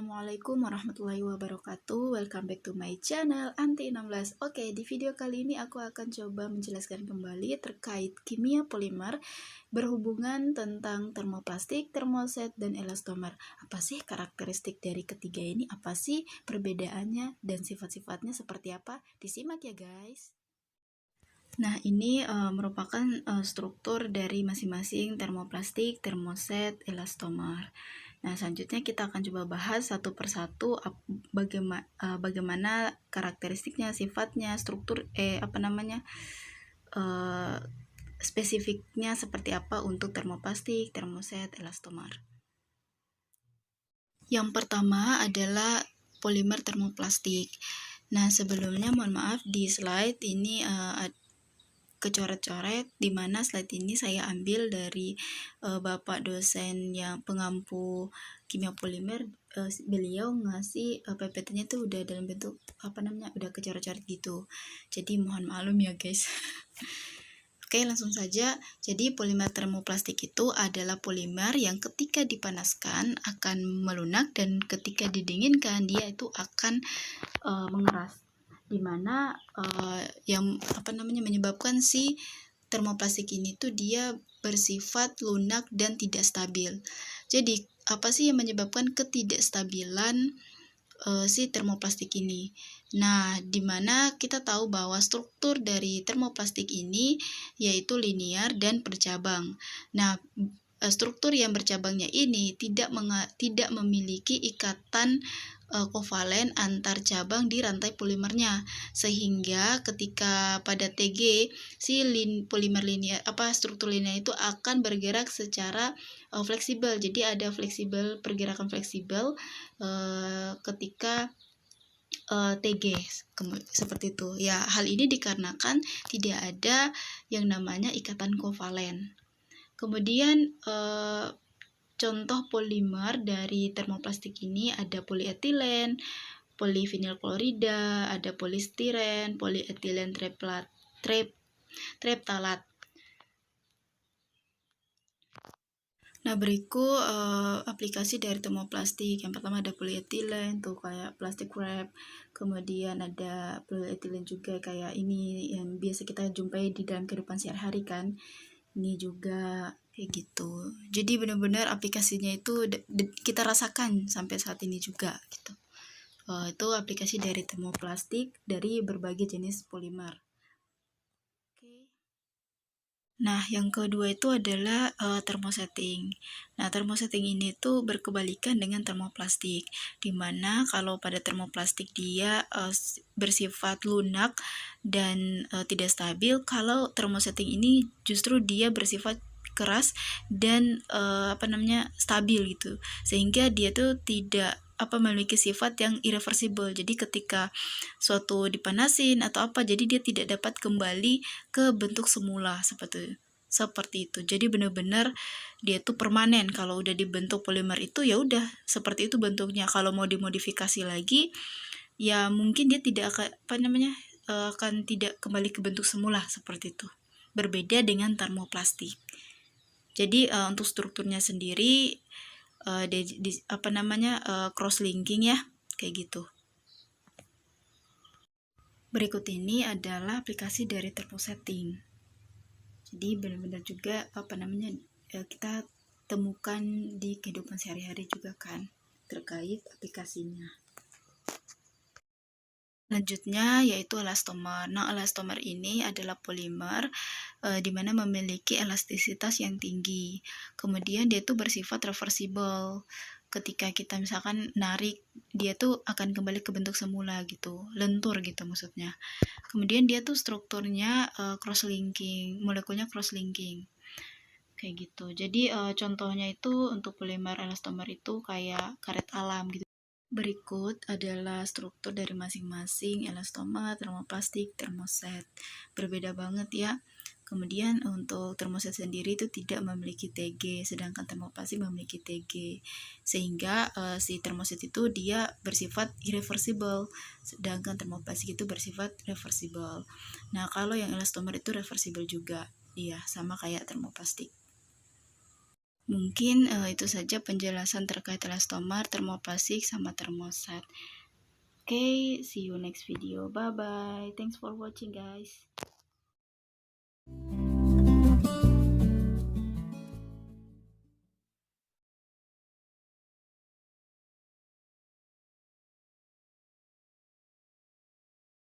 Assalamualaikum warahmatullahi wabarakatuh. Welcome back to my channel Anti 16. Oke, di video kali ini aku akan coba menjelaskan kembali terkait kimia polimer berhubungan tentang termoplastik, termoset, dan elastomer. Apa sih karakteristik dari ketiga ini? Apa sih perbedaannya dan sifat-sifatnya seperti apa? Disimak ya guys. Nah, ini merupakan struktur dari masing-masing termoplastik, termoset, elastomer. Nah, selanjutnya kita akan coba bahas satu persatu bagaimana karakteristiknya, sifatnya, struktur spesifiknya seperti apa untuk termoplastik, termoset, elastomer. Yang pertama adalah polimer termoplastik. Nah, sebelumnya mohon maaf di slide ini kecoret-coret, di mana slide ini saya ambil dari Bapak dosen yang pengampu kimia polimer. Beliau ngasih PPT-nya tuh udah dalam bentuk udah kecoret-coret gitu. Jadi mohon maklum ya guys. Oke, langsung saja. Jadi polimer termoplastik itu adalah polimer yang ketika dipanaskan akan melunak dan ketika didinginkan dia itu akan mengeras, dimana yang menyebabkan si termoplastik ini tuh dia bersifat lunak dan tidak stabil. Jadi apa sih yang menyebabkan ketidakstabilan si termoplastik ini? Nah, dimana kita tahu bahwa struktur dari termoplastik ini yaitu linear dan bercabang. Nah, struktur yang bercabangnya ini tidak memiliki ikatan kovalen antar cabang di rantai polimernya, sehingga ketika pada TG si polimer linear struktur linear itu akan bergerak secara fleksibel. Jadi ada pergerakan fleksibel ketika TG seperti itu. Ya, hal ini dikarenakan tidak ada yang namanya ikatan kovalen. Kemudian contoh polimer dari termoplastik ini ada polietilen, polivinil klorida, ada polistiren, polietilen treptalat. Nah, berikut aplikasi dari termoplastik. Yang pertama ada polietilen, tuh kayak plastic wrap. Kemudian ada polietilen juga kayak ini yang biasa kita jumpai di dalam kehidupan sehari-hari kan. Ini juga kayak gitu. Jadi benar-benar aplikasinya itu kita rasakan sampai saat ini juga gitu. Itu aplikasi dari termoplastik dari berbagai jenis polimer. Nah, yang kedua itu adalah thermosetting. Nah, thermosetting ini tuh berkebalikan dengan termoplastik, dimana kalau pada termoplastik dia bersifat lunak dan tidak stabil. Kalau thermosetting ini justru dia bersifat keras dan stabil gitu, sehingga dia tuh tidak memiliki sifat yang irreversible. Jadi ketika suatu dipanasin atau jadi dia tidak dapat kembali ke bentuk semula seperti itu. Jadi benar-benar dia tuh permanen. Kalau udah dibentuk polimer itu ya udah seperti itu bentuknya. Kalau mau dimodifikasi lagi ya mungkin dia tidak akan tidak kembali ke bentuk semula seperti itu. Berbeda dengan termoplastik. Jadi untuk strukturnya sendiri cross linking ya, kayak gitu. Berikut ini adalah aplikasi dari thermosetting. Jadi benar-benar juga kita temukan di kehidupan sehari-hari juga kan terkait aplikasinya. Selanjutnya yaitu elastomer. Nah, elastomer ini adalah polimer di mana memiliki elastisitas yang tinggi. Kemudian dia tuh bersifat reversible. Ketika kita misalkan narik, dia tuh akan kembali ke bentuk semula gitu, lentur gitu maksudnya. Kemudian dia tuh strukturnya cross linking, molekulnya cross linking. Kayak gitu. Jadi contohnya itu untuk polimer elastomer itu kayak karet alam gitu. Berikut adalah struktur dari masing-masing elastomer, termoplastik, termoset. Berbeda banget ya. Kemudian untuk termoset sendiri itu tidak memiliki TG, sedangkan termoplastik memiliki TG. Sehingga si termoset itu dia bersifat irreversible, sedangkan termoplastik itu bersifat reversible. Nah, kalau yang elastomer itu reversible juga. Iya, sama kayak termoplastik. Mungkin itu saja penjelasan terkait elastomar, termoplastik, sama termosat. Okay, see you next video. Bye bye. Thanks for watching guys.